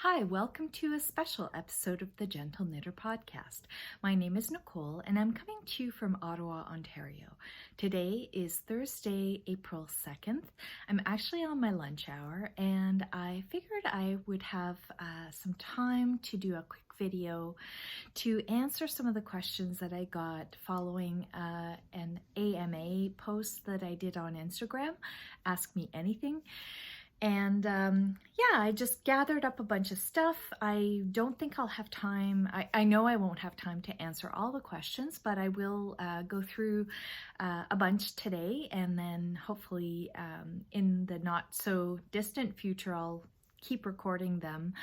Hi, welcome to a special episode of the Gentle Knitter Podcast. My name is Nicole and I'm coming to you from Ottawa, Ontario. Today is Thursday, April 2nd. I'm actually on my lunch hour and I figured I would have some time to do a quick video to answer some of the questions that I got following an AMA post that I did on Instagram, Ask Me Anything. And yeah, I just gathered up a bunch of stuff. I don't think I'll have time. I know I won't have time to answer all the questions, but I will go through a bunch today, and then hopefully in the not so distant future, I'll keep recording them.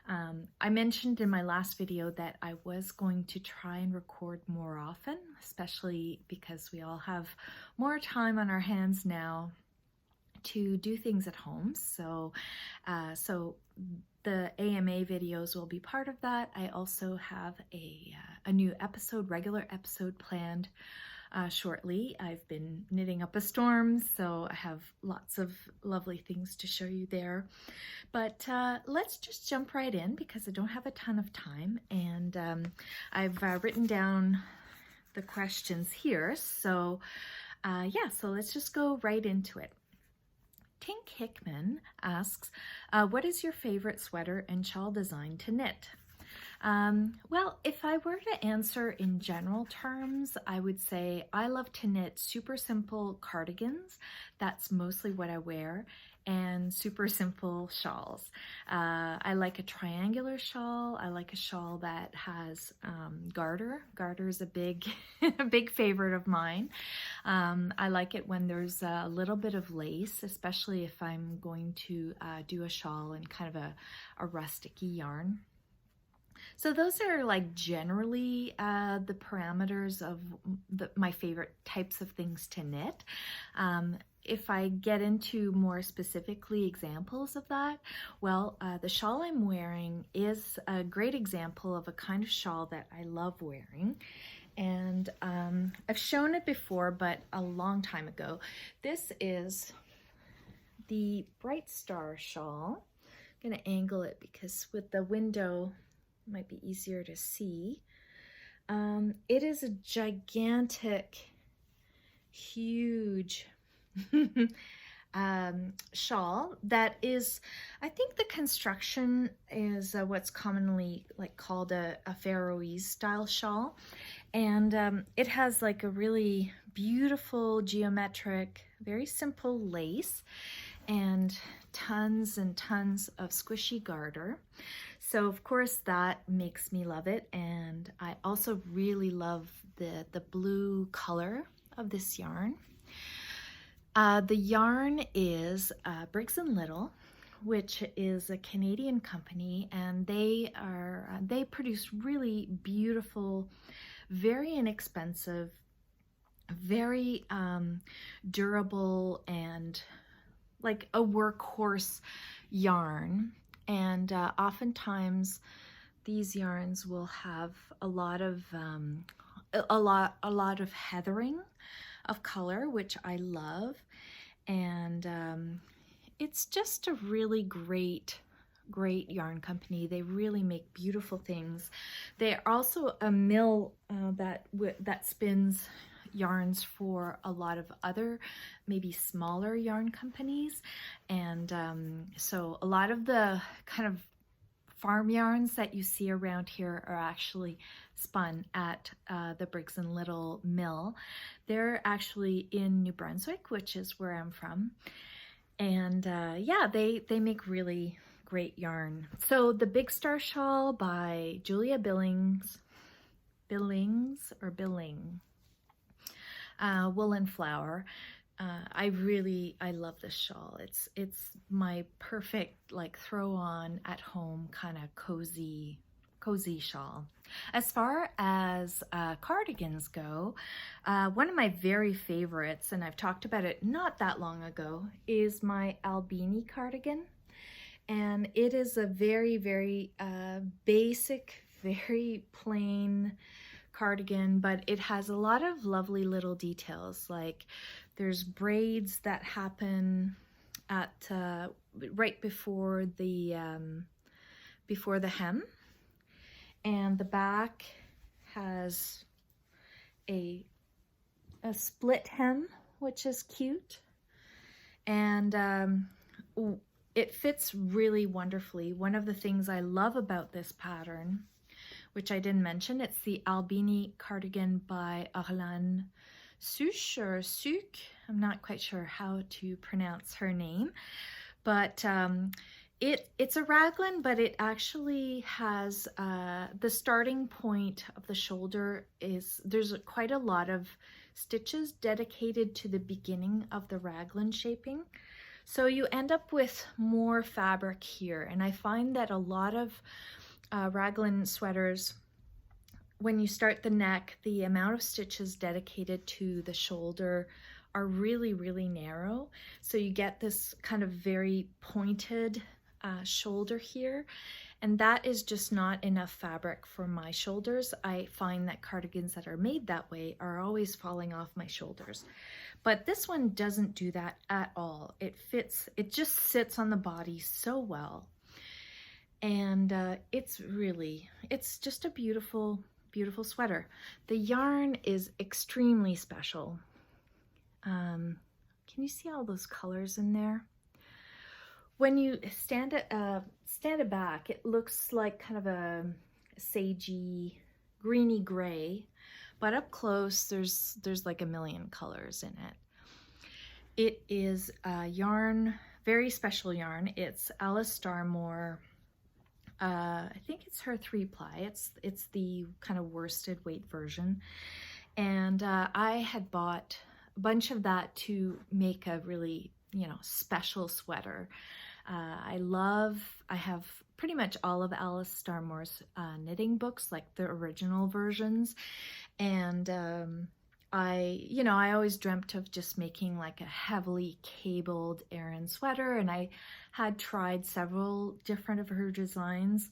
I mentioned in my last video that I was going to try and record more often, especially because we all have more time on our hands now to do things at home. So the AMA videos will be part of that. I also have a new episode, regular episode planned shortly. I've been knitting up a storm, so I have lots of lovely things to show you there. But let's just jump right in because I don't have a ton of time, and I've written down the questions here. So yeah, so let's just go right into it. Tink Hickman asks, what is your favorite sweater and shawl design to knit? Well, if I were to answer in general terms, I would say I love to knit super simple cardigans. That's mostly what I wear, and super simple shawls. I like a triangular shawl. I like a shawl that has garter. Garter is a big, a big favorite of mine. I like it when there's a little bit of lace, especially if I'm going to do a shawl in kind of a rustic-y yarn. So those are like generally the parameters of my favorite types of things to knit. If I get into more specifically examples of that, well, the shawl I'm wearing is a great example of a kind of shawl that I love wearing. And I've shown it before, but a long time ago. This is the Bright Star shawl. I'm going to angle it because with the window, it might be easier to see. It is a gigantic, huge shawl that is, I think the construction is what's commonly like called a Faroese style shawl. And it has like a really beautiful geometric, very simple lace and tons of squishy garter. So of course that makes me love it, and I also really love the blue color of this yarn. The yarn is Briggs & Little, which is a Canadian company, and they produce really beautiful, very inexpensive, very durable, and like a workhorse yarn. And oftentimes these yarns will have a lot of heathering of color, which I love. And it's just a really great yarn company. They really make beautiful things. They're also a mill that spins yarns for a lot of other maybe smaller yarn companies, and so a lot of the kind of farm yarns that you see around here are actually spun at the Briggs & Little mill. They're actually in New Brunswick, which is where I'm from, and yeah, they make really great yarn. So the Big Star shawl by Julia Billings Woolen Flower. I love this shawl. It's my perfect like throw on at home kind of cozy shawl. As far as cardigans go, one of my very favorites, and I've talked about it not that long ago, is my Albini cardigan. And it is a very basic, very plain cardigan, but it has a lot of lovely little details. Like there's braids that happen at right before the before the hem, and the back has a split hem, which is cute, and it fits really wonderfully. One of the things I love about this pattern, which I didn't mention, it's the Albini cardigan by Arlan Such or Suc. I'm not quite sure how to pronounce her name, but it's a raglan, but it actually has the starting point of the shoulder there's quite a lot of stitches dedicated to the beginning of the raglan shaping. So you end up with more fabric here, and I find that a lot of raglan sweaters, when you start the neck, the amount of stitches dedicated to the shoulder are really, really narrow. So you get this kind of very pointed shoulder here, and that is just not enough fabric for my shoulders. I find that cardigans that are made that way are always falling off my shoulders. But this one doesn't do that at all. It fits, it just sits on the body so well. And it's just a beautiful, beautiful sweater. The yarn is extremely special. Can you see all those colors in there? When you stand it back, it looks like kind of a sagey, greeny gray, but up close, there's like a million colors in it. It is a yarn, very special yarn. It's Alice Starmore. I think it's her 3-ply. It's the kind of worsted weight version, and I had bought a bunch of that to make a really, special sweater. I have pretty much all of Alice Starmore's knitting books, like the original versions, and I always dreamt of just making like a heavily cabled Aran sweater, and I had tried several different of her designs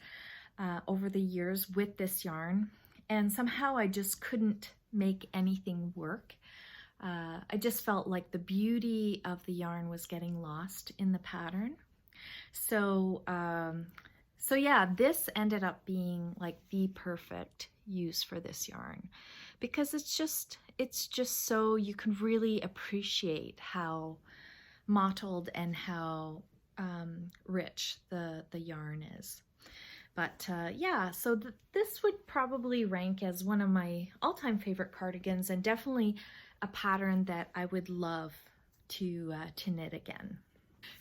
over the years with this yarn, and somehow I just couldn't make anything work. I just felt like the beauty of the yarn was getting lost in the pattern. So yeah, this ended up being like the perfect use for this yarn, because it's just so you can really appreciate how mottled and how rich the yarn is. But yeah, so this would probably rank as one of my all-time favorite cardigans, and definitely a pattern that I would love to knit again.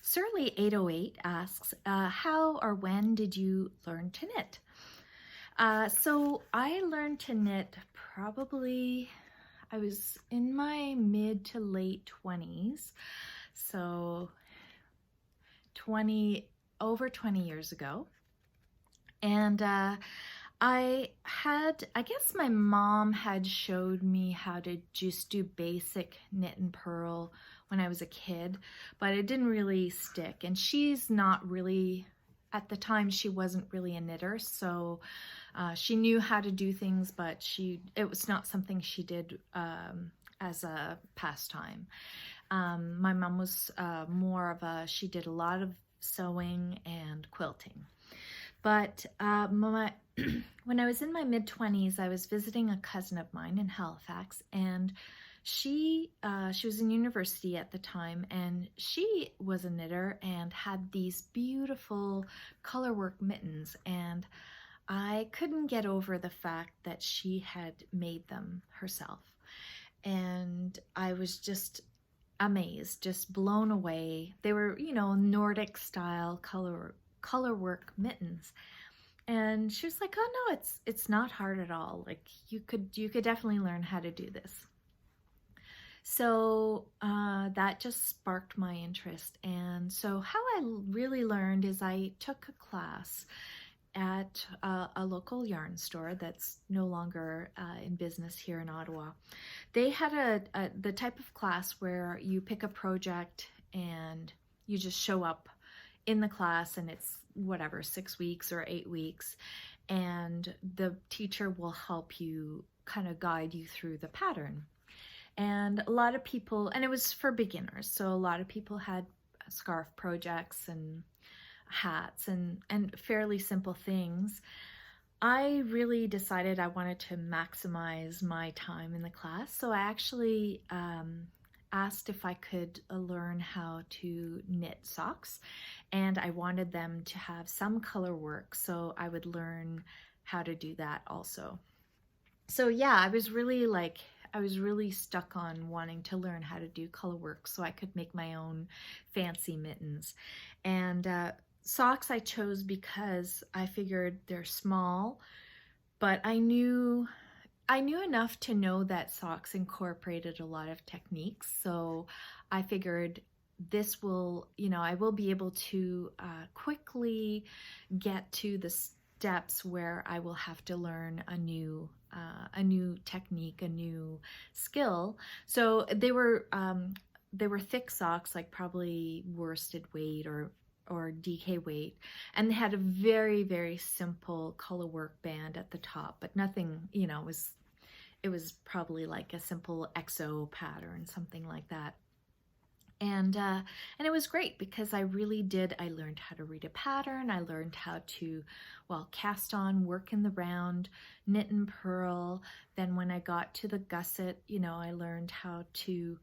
Surly 808 asks, how or when did you learn to knit? So I learned to knit probably, I was in my mid to late 20s, so over 20 years ago. And I guess my mom had showed me how to just do basic knit and purl when I was a kid, but it didn't really stick. And she's not really, at the time, she wasn't really a knitter, so she knew how to do things, but it was not something she did as a pastime. My mom was more of she did a lot of sewing and quilting. But when I was in my mid-20s, I was visiting a cousin of mine in Halifax, and she was in university at the time, and she was a knitter and had these beautiful colorwork mittens, and I couldn't get over the fact that she had made them herself. And I was just amazed, just blown away. They were, Nordic style colorwork mittens. And she was like, oh no, it's not hard at all. Like you could definitely learn how to do this. So that just sparked my interest. And so how I really learned is I took a class at a local yarn store that's no longer in business here in Ottawa. They had the type of class where you pick a project and you just show up in the class, and it's whatever, 6 weeks or 8 weeks, and the teacher will help you kind of guide you through the pattern. And a lot of people, and it was for beginners, so a lot of people had scarf projects and hats and fairly simple things, I really decided I wanted to maximize my time in the class. So I actually asked if I could learn how to knit socks, and I wanted them to have some color work, so I would learn how to do that also. So yeah, I was really stuck on wanting to learn how to do color work so I could make my own fancy mittens. And socks I chose because I figured they're small, but I knew enough to know that socks incorporated a lot of techniques. So I figured this will, I will be able to quickly get to the steps where I will have to learn a new technique, a new skill. So they were thick socks, like probably worsted weight or DK weight, and they had a very, very simple color work band at the top, but nothing, it was probably like a simple XO pattern, something like that. And it was great because I learned how to read a pattern. I learned how to, cast on, work in the round, knit and purl. Then when I got to the gusset, I learned how to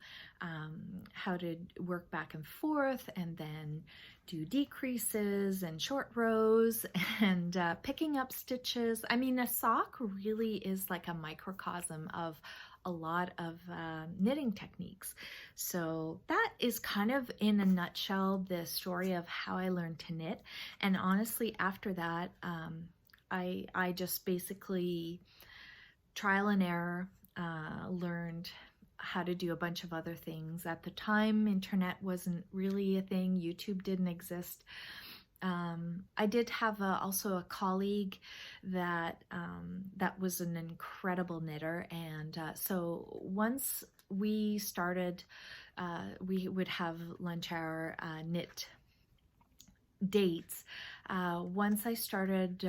work back and forth, and then do decreases and short rows and picking up stitches. I mean, a sock really is like a microcosm of a lot of knitting techniques. So that is kind of in a nutshell the story of how I learned to knit. And honestly, after that, I just basically trial and error learned how to do a bunch of other things. At the time, internet wasn't really a thing. YouTube didn't exist. I did have also a colleague that was an incredible knitter, and so once we started, we would have lunch hour knit dates. Once I started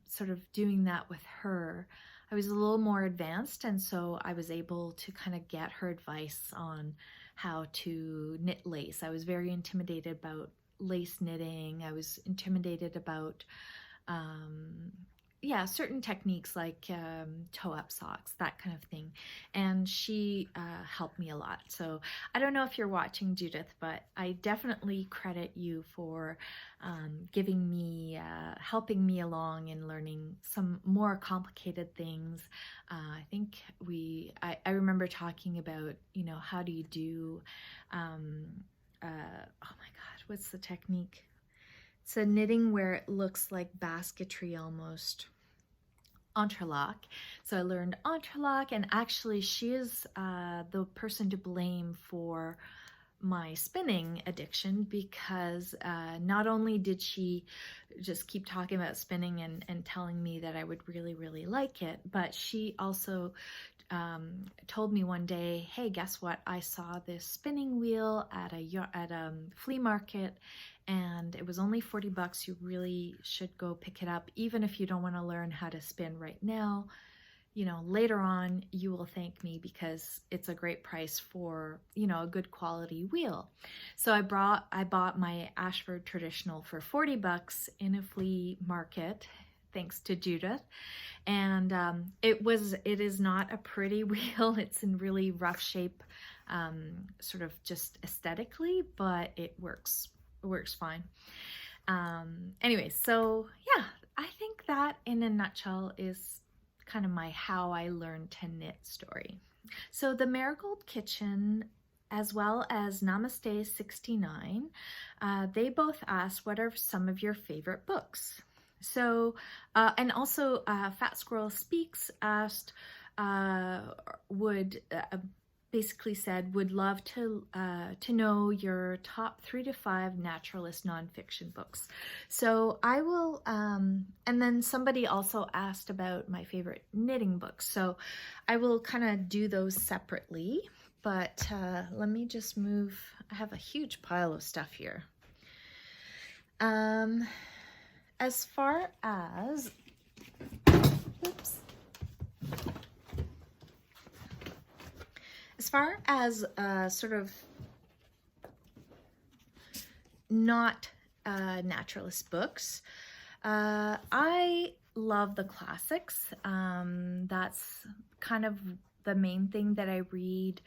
sort of doing that with her, I was a little more advanced, and so I was able to kind of get her advice on how to knit lace. I was very intimidated about lace knitting. I was intimidated about certain techniques like toe-up socks, that kind of thing. And she helped me a lot. So I don't know if you're watching, Judith, but I definitely credit you for giving me, helping me along in learning some more complicated things. I think I remember talking about, how do you do, oh my God, what's the technique? It's a knitting where it looks like basketry almost. Entrelac. So I learned entrelac, and actually she is the person to blame for my spinning addiction, because not only did she just keep talking about spinning and telling me that I would really, really like it, but she also told me one day, hey, guess what? I saw this spinning wheel at a flea market, and it was only $40. You really should go pick it up, even if you don't want to learn how to spin right now. Later on, you will thank me because it's a great price for, a good quality wheel. So I bought my Ashford Traditional for $40 in a flea market, thanks to Judith. And it is not a pretty wheel. It's in really rough shape, sort of just aesthetically, but it works fine. Anyway, so yeah, I think that in a nutshell is kind of my how I learned to knit story. So the Marigold Kitchen, as well as Namaste 69, they both asked, what are some of your favorite books? So, and also Fat Squirrel Speaks asked, basically said, would love to know your top 3 to 5 naturalist nonfiction books. So I will, and then somebody also asked about my favorite knitting books. So I will kind of do those separately, but let me just move. I have a huge pile of stuff here. As far as, oops. As far as sort of not naturalist books. I love the classics. That's kind of the main thing that I read.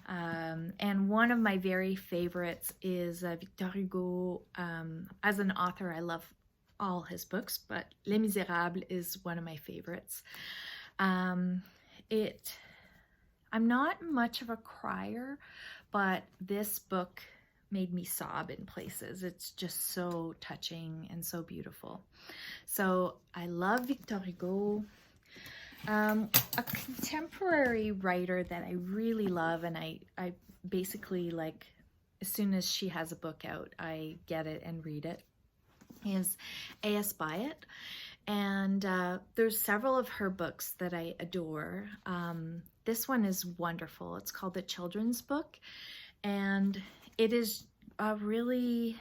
And one of my very favorites is Victor Hugo. As an author, I love all his books, but Les Miserables is one of my favorites. I'm not much of a crier, but this book made me sob in places. It's just so touching and so beautiful. So I love Victor Hugo. A contemporary writer that I really love, and I basically, like, as soon as she has a book out, I get it and read it, is A.S. Byatt. And there's several of her books that I adore. This one is wonderful. It's called The Children's Book, and it is a really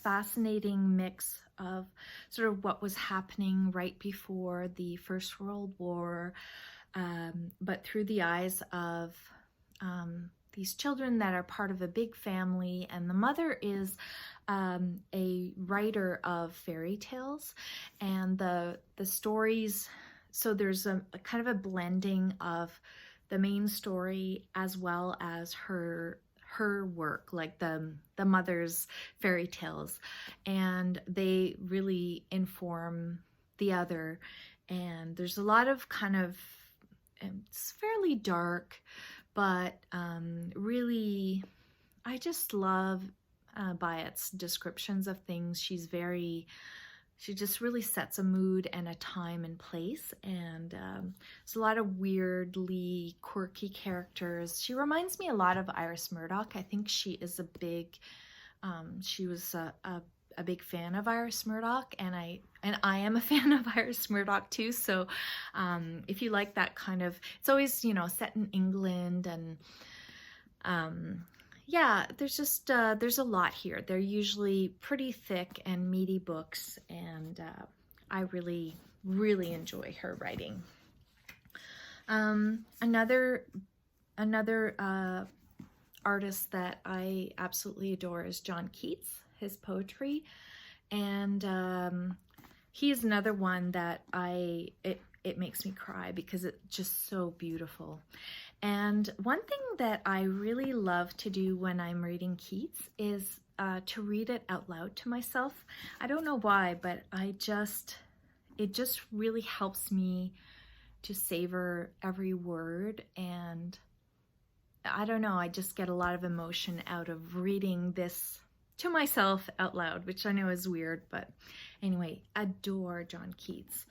fascinating mix of sort of what was happening right before the First World War, but through the eyes of these children that are part of a big family, and the mother is a writer of fairy tales, and the stories, so there's a kind of a blending of the main story as well as her work, like the mother's fairy tales, and they really inform the other. And there's a lot of kind of, it's fairly dark, but really, I just love Byatt's descriptions of things. She just really sets a mood and a time and place, and there's a lot of weirdly quirky characters. She reminds me a lot of Iris Murdoch. I think she is she was a big fan of Iris Murdoch, and I am a fan of Iris Murdoch too. So if you like that kind of, it's always, set in England, and yeah, there's just, there's a lot here. They're usually pretty thick and meaty books, and I really, really enjoy her writing. Another artist that I absolutely adore is John Keats, his poetry, and he is another one that it makes me cry because it's just so beautiful. And one thing that I really love to do when I'm reading Keats is to read it out loud to myself. I don't know why, but it just really helps me to savor every word, and I don't know, I just get a lot of emotion out of reading this to myself out loud, which I know is weird, but anyway, adore John Keats.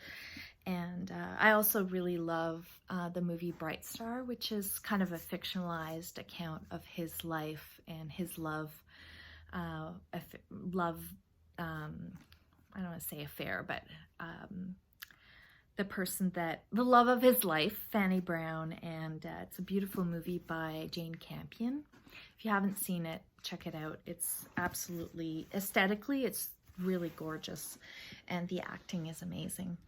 And I also really love the movie Bright Star, which is kind of a fictionalized account of his life and his love, I don't want to say affair, but the love of his life, Fanny Brown, and it's a beautiful movie by Jane Campion. If you haven't seen it, check it out. It's absolutely, aesthetically, it's really gorgeous, and the acting is amazing.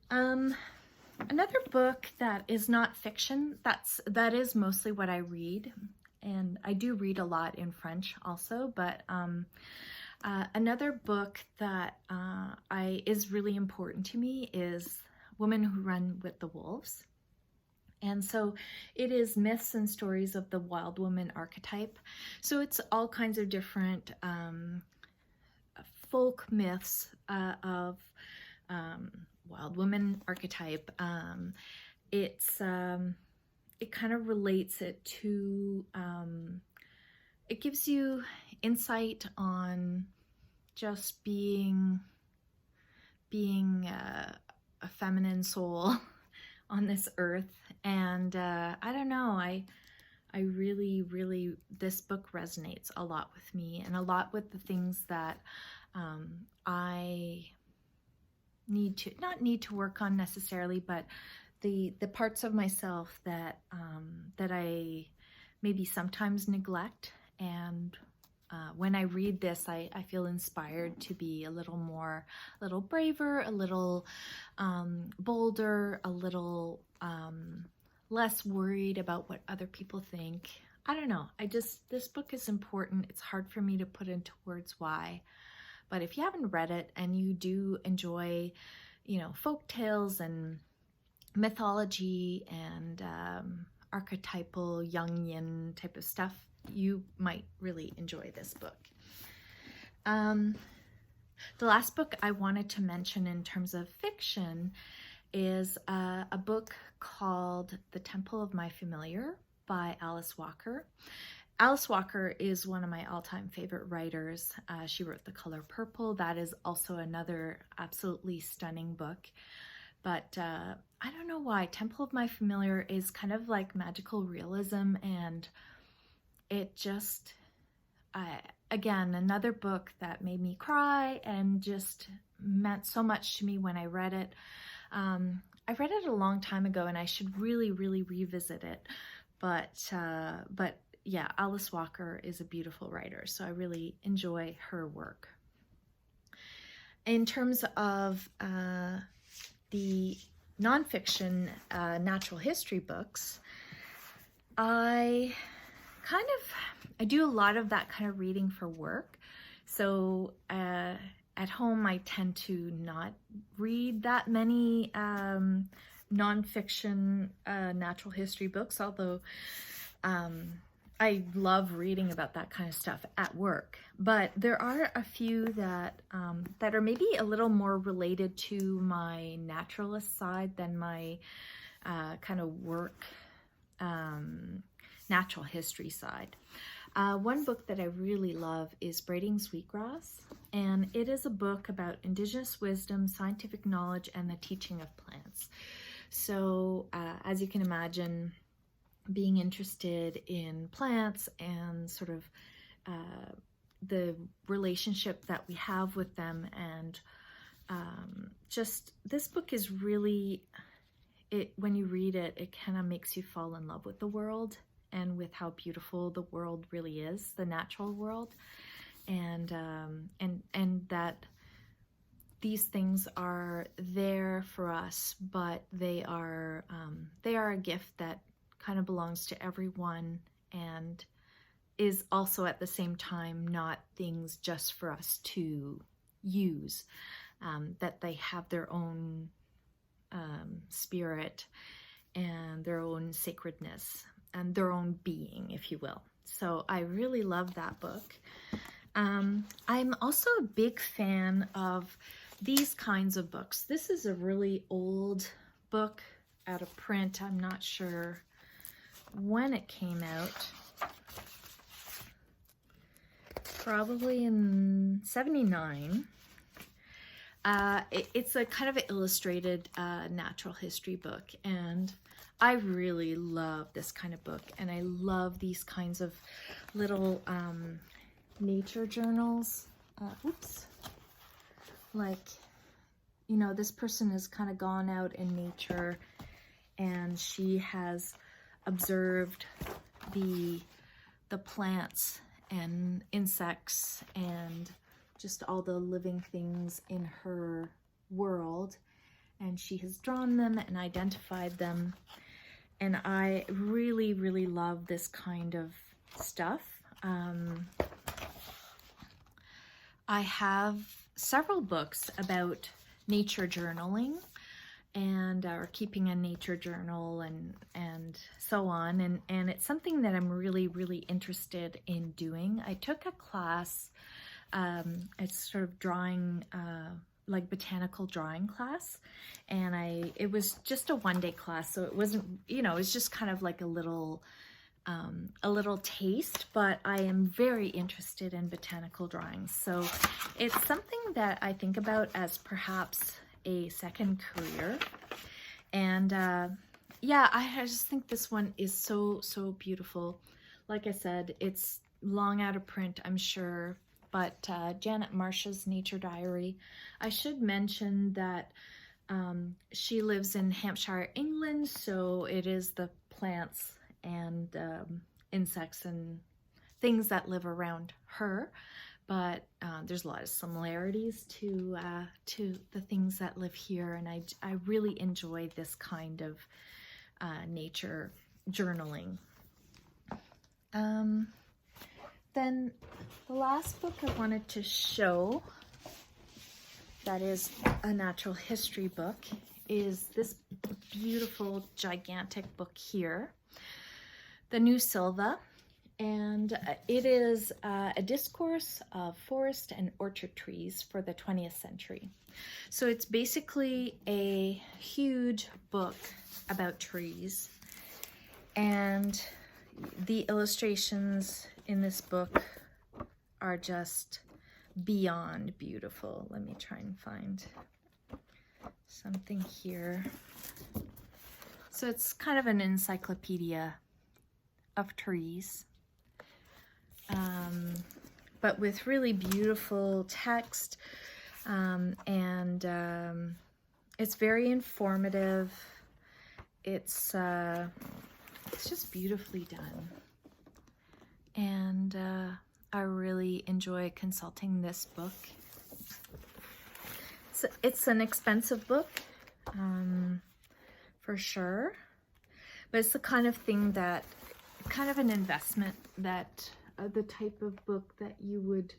Another book that is not fiction, that is mostly what I read, and I do read a lot in French also, but another book that is really important to me is Women Who Run with the Wolves. And so it is myths and stories of the wild woman archetype. So it's all kinds of different folk myths of wild woman archetype. It kind of relates it to, it gives you insight on just being a feminine soul on this earth. And I don't know, I really, this book resonates a lot with me, and a lot with the things that I not need to work on necessarily, but the parts of myself that I maybe sometimes neglect. And when I read this, I feel inspired to be a little braver, a little bolder, a little less worried about what other people think. I don't know. This book is important. It's hard for me to put into words why, But if you haven't read it and you do enjoy, you know, folk tales and mythology and archetypal Jungian type of stuff, you might really enjoy this book. The last book I wanted to mention in terms of fiction is a book called The Temple of My Familiar by Alice Walker. Alice Walker is one of my all-time favorite writers. She wrote The Color Purple. That is also another absolutely stunning book. But I don't know why. Temple of My Familiar is kind of like magical realism, and it just, again, another book that made me cry and just meant so much to me when I read it. I read it a long time ago and I should really, really revisit it. But yeah, Alice Walker is a beautiful writer, so I really enjoy her work. In terms of the nonfiction natural history books, I do a lot of that kind of reading for work. So at home, I tend to not read that many nonfiction natural history books, although I love reading about that kind of stuff at work. But there are a few that are maybe a little more related to my naturalist side than my kind of work natural history side. One book that I really love is Braiding Sweetgrass, and it is a book about indigenous wisdom, scientific knowledge, and the teaching of plants. So as you can imagine, being interested in plants and sort of the relationship that we have with them, and just this book is really, when you read it, it kind of makes you fall in love with the world and with how beautiful the world really is, the natural world, and that these things are there for us, but they are a gift that kind of belongs to everyone and is also at the same time not things just for us to use, that they have their own spirit and their own sacredness and their own being, if you will. So I really love that book. I'm also a big fan of these kinds of books. This is a really old book out of print. I'm not sure when it came out. Probably in 79. It's a kind of an illustrated natural history book, and I really love this kind of book, and I love these kinds of little nature journals. Like, you know, this person has kind of gone out in nature and she has observed the plants and insects and just all the living things in her world, and she has drawn them and identified them, and I really, really love this kind of stuff. I have several books about nature journaling and or keeping a nature journal and so on, and it's something that I'm really, really interested in doing. I took a class, it's sort of drawing, like botanical drawing class, and it was just a one-day class, so it wasn't, you know, it's just kind of like a little taste, but I am very interested in botanical drawing. So it's something that I think about as perhaps a second career. And yeah, I just think this one is so, so beautiful. Like I said, it's long out of print, I'm sure, but Janet Marsh's Nature Diary. I should mention that she lives in Hampshire, England, so it is the plants and insects and things that live around her, but there's a lot of similarities to the things that live here, and I really enjoy this kind of nature journaling. Then the last book I wanted to show that is a natural history book is this beautiful, gigantic book here, The New Silva. And it is a discourse of forest and orchard trees for the 20th century. So it's basically a huge book about trees. And the illustrations in this book are just beyond beautiful. Let me try and find something here. So it's kind of an encyclopedia of trees, but with really beautiful text, and it's very informative. It's just beautifully done, and I really enjoy consulting this book. It's an expensive book, for sure, but it's the kind of thing that, kind of an investment that, the type of book that you would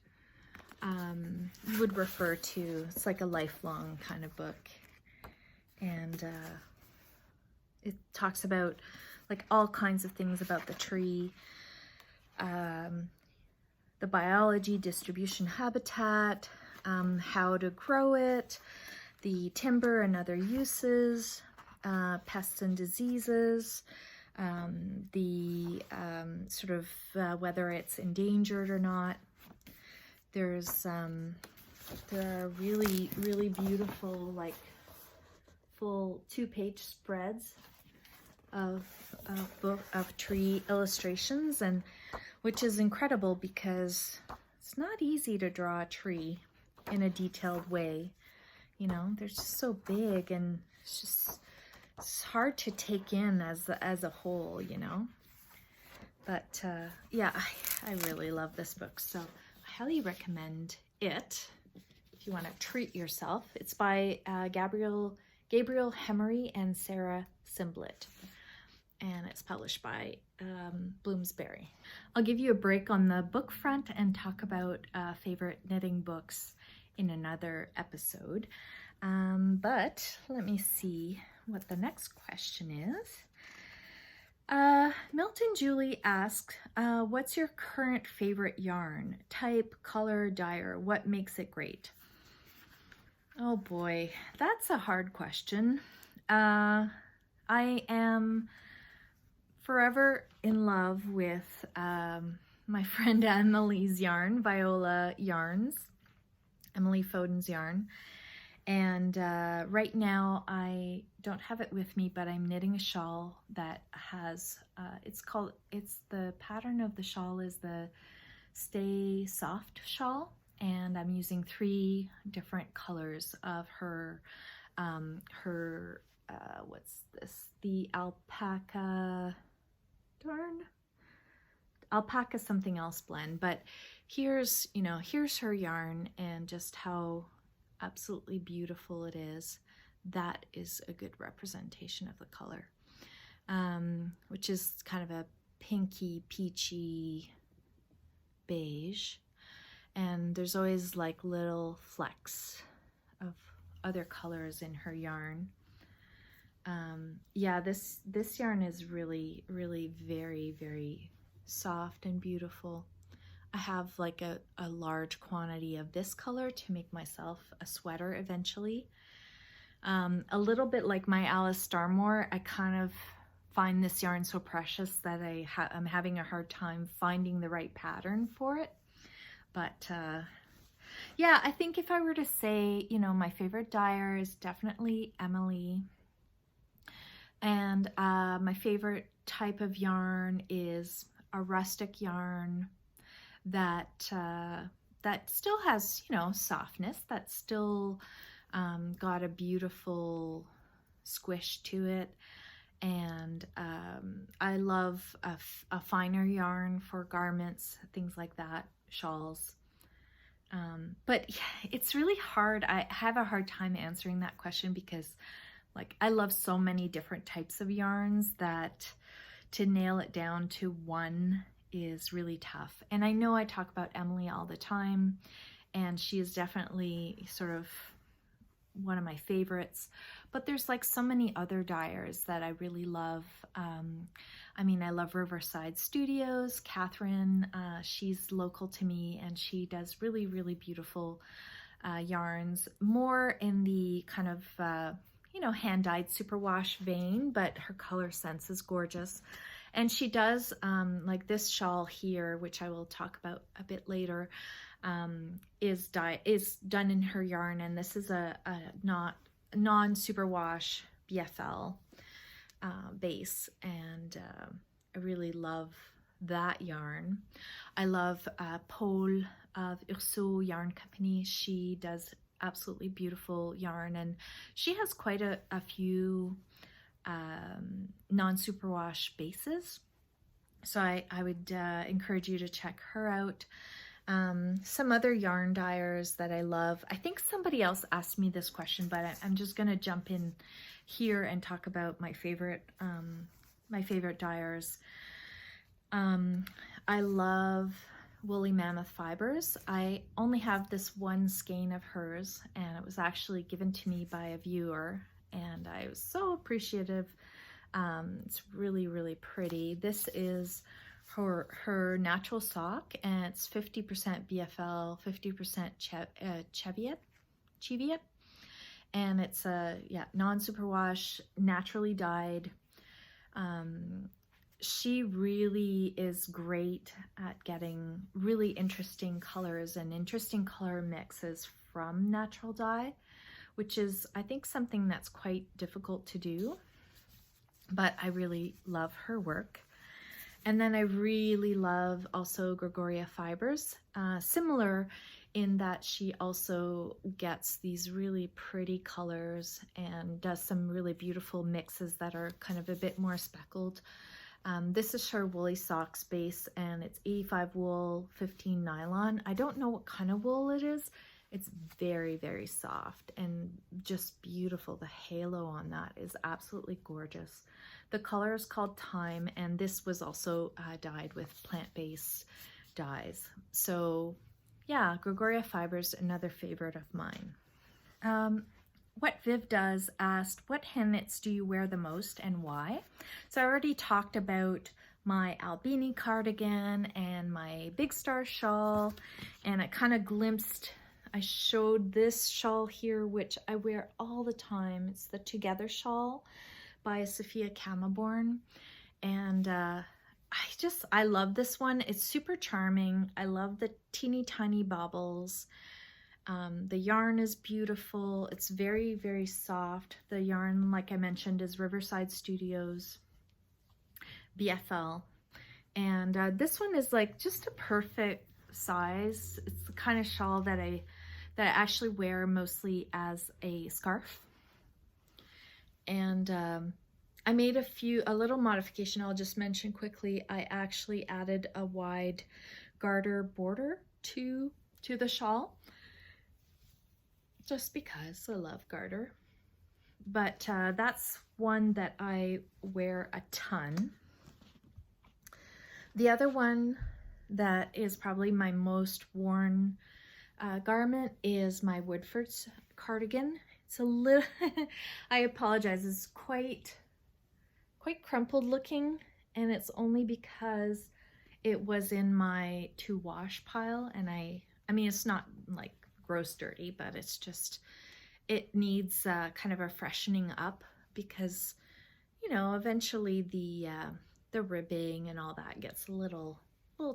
refer to. It's like a lifelong kind of book, and it talks about like all kinds of things about the tree, the biology, distribution, habitat, how to grow it, the timber and other uses, pests and diseases, the sort of whether it's endangered or not. There are really, really beautiful, like full 2-page spreads of tree illustrations, and which is incredible because it's not easy to draw a tree in a detailed way. You know, they're just so big, and it's hard to take in as a whole, you know. But yeah, I really love this book, so I highly recommend it if you want to treat yourself. It's by Gabriel Hemery and Sarah Simblett, and it's published by Bloomsbury. I'll give you a break on the book front and talk about favorite knitting books in another episode. But let me see what the next question is. Milton Julie asks, what's your current favorite yarn? Type, color, dyer, what makes it great? Oh boy, that's a hard question. I am forever in love with my friend Emily's yarn, Viola Yarns, Emily Foden's yarn. And right now I don't have it with me, but I'm knitting a shawl that has, the pattern of the shawl is the Stay Soft shawl. And I'm using 3 different colors of her, what's this? The alpaca, alpaca something else blend. But here's her yarn and just how absolutely beautiful it is. That is a good representation of the color, which is kind of a pinky, peachy beige. And there's always like little flecks of other colors in her yarn. Yeah, this yarn is really, really very, very soft and beautiful. I have like a large quantity of this color to make myself a sweater eventually. A little bit like my Alice Starmore, I kind of find this yarn so precious that I'm having a hard time finding the right pattern for it. But yeah, I think if I were to say, my favorite dyer is definitely Emily. And my favorite type of yarn is a rustic yarn that still has, softness, that's still got a beautiful squish to it. And I love a finer yarn for garments, things like that, shawls. But yeah, it's really hard. I have a hard time answering that question because I love so many different types of yarns that to nail it down to one is really tough. And I know I talk about Emily all the time, and she is definitely sort of one of my favorites, but there's like so many other dyers that I really love. I mean, I love Riverside Studios. Catherine, she's local to me, and she does really, really beautiful yarns, more in the kind of, you know, hand-dyed superwash vein, but her color sense is gorgeous. And she does, like this shawl here, which I will talk about a bit later, is done in her yarn, and this is a non-superwash BFL base, and I really love that yarn. I love Paul of Urso Yarn Company. She does absolutely beautiful yarn, and she has quite a few non-superwash bases, so I would encourage you to check her out. Some other yarn dyers that I love. I think somebody else asked me this question, but I'm just going to jump in here and talk about my favorite dyers. I love Woolly Mammoth Fibers. I only have this one skein of hers, and it was actually given to me by a viewer, and I was so appreciative. It's really, really pretty. This is her natural sock, and it's 50% BFL, 50% Cheviot, and it's a non-superwash, naturally dyed. She really is great at getting really interesting colors and interesting color mixes from natural dye, which is, I think, something that's quite difficult to do, but I really love her work. And then I really love also Gregoria Fibers, similar in that she also gets these really pretty colors and does some really beautiful mixes that are kind of a bit more speckled. This is her woolly socks base, and it's 85 wool, 15 nylon. I don't know what kind of wool it is. It's very, very soft and just beautiful. The halo on that is absolutely gorgeous. The color is called Thyme, and this was also dyed with plant-based dyes. So yeah, Gregoria Fibers, another favorite of mine. What Viv does asked, what hen knits do you wear the most and why? So I already talked about my Albini cardigan and my Big Star shawl, and I kind of glimpsed, I showed this shawl here, which I wear all the time. It's the Together shawl by Sophia Kamaborn, and I love this one. It's super charming. I love the teeny tiny baubles. The yarn is beautiful. It's very, very soft. The yarn, like I mentioned, is Riverside Studios BFL. And this one is like just a perfect size. It's the kind of shawl that I actually wear mostly as a scarf. And I made a little modification I'll just mention quickly. I actually added a wide garter border to the shawl, just because I love garter. But that's one that I wear a ton. The other one that is probably my most worn garment is my Woodford's cardigan. It's a little, I apologize, it's quite crumpled looking, and it's only because it was in my to wash pile, and I mean, it's not like gross dirty, but it's just, it needs kind of a freshening up, because, you know, eventually the ribbing and all that gets a little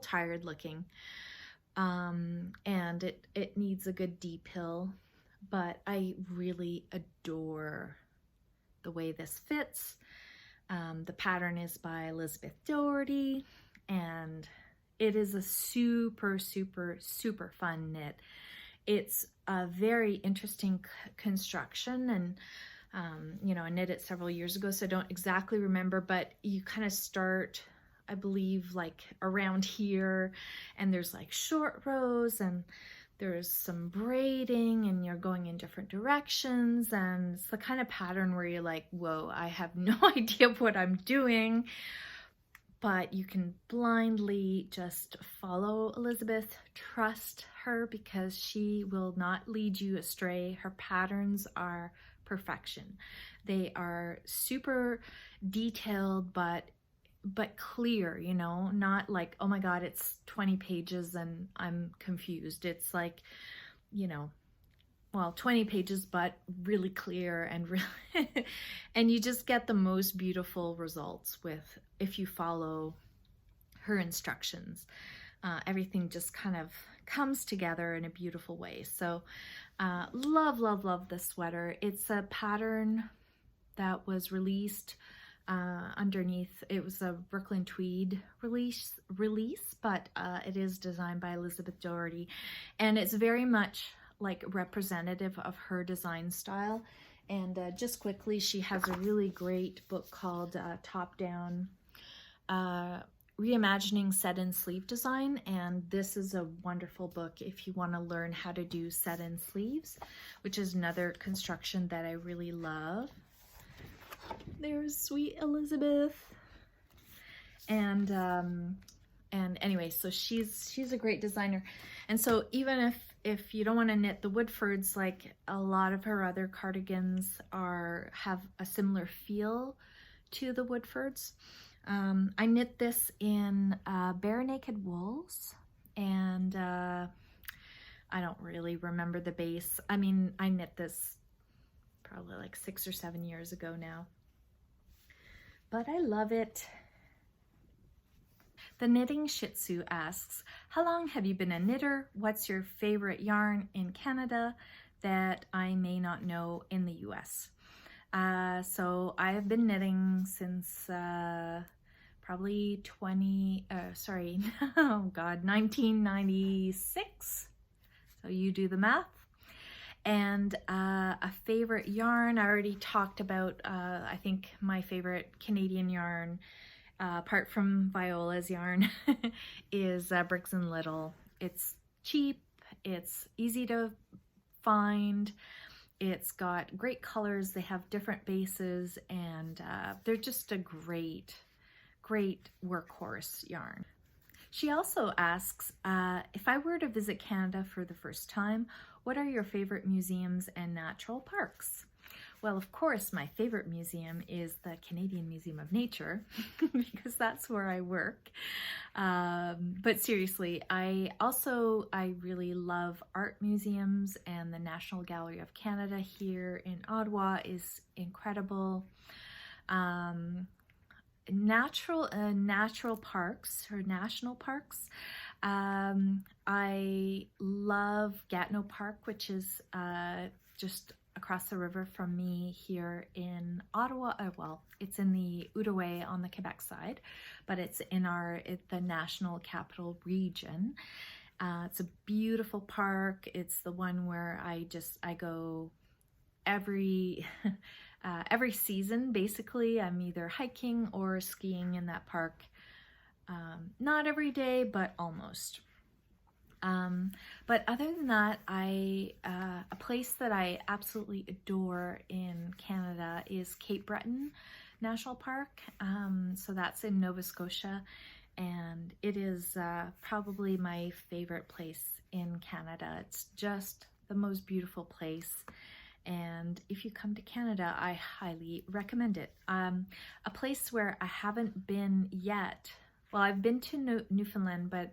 tired looking, and it needs a good depill. But I really adore the way this fits. The pattern is by Elizabeth Doherty, and it is a super, super, super fun knit. It's a very interesting construction, and you know, I knit it several years ago, so I don't exactly remember, but you kind of start, I believe, like around here, and there's like short rows, and there's some braiding, and you're going in different directions, and it's the kind of pattern where you're like, whoa, I have no idea what I'm doing, but you can blindly just follow Elizabeth, trust her because she will not lead you astray. Her patterns are perfection. They are super detailed, but clear, you know, not like, oh my God, it's 20 pages and I'm confused. It's like, you know, well, 20 pages, but really clear and really, and you just get the most beautiful results with, if you follow her instructions. Everything just kind of comes together in a beautiful way. So love, love, love this sweater. It's a pattern that was released underneath. It was a Brooklyn Tweed release, but it is designed by Elizabeth Doherty, and it's very much like representative of her design style. And just quickly, she has a really great book called Top Down Reimagining Set-in Sleeve Design, and this is a wonderful book if you want to learn how to do set-in sleeves, which is another construction that I really love. There's sweet Elizabeth. And anyway, so she's a great designer. And so even if you don't want to knit the Woodfords, like a lot of her other cardigans have a similar feel to the Woodfords. I knit this in Bare Naked Wools, and I don't really remember the base. I mean, I knit this probably like 6 or 7 years ago now, but I love it. The Knitting Shih Tzu asks, how long have you been a knitter? What's your favorite yarn in Canada that I may not know in the US? So I have been knitting since probably 1996. So you do the math. And a favorite yarn, I already talked about, I think my favorite Canadian yarn, apart from Viola's yarn, is Briggs & Little. It's cheap, it's easy to find, it's got great colors, they have different bases, and they're just a great workhorse yarn. She also asks, if I were to visit Canada for the first time, what are your favorite museums and natural parks? Well, of course, my favorite museum is the Canadian Museum of Nature because that's where I work. But seriously, I really love art museums, and the National Gallery of Canada here in Ottawa is incredible. Natural parks or national parks. I love Gatineau Park, which is just across the river from me here in Ottawa. Well, it's in the Outaouais on the Quebec side, but it's in the National Capital Region. It's a beautiful park. It's the one where I go every season. Basically, I'm either hiking or skiing in that park. Not every day, but almost. But other than that, a place that I absolutely adore in Canada is Cape Breton National Park. So that's in Nova Scotia, and it is probably my favorite place in Canada. It's just the most beautiful place. And if you come to Canada, I highly recommend it. A place where I haven't been yet, well, I've been to Newfoundland, but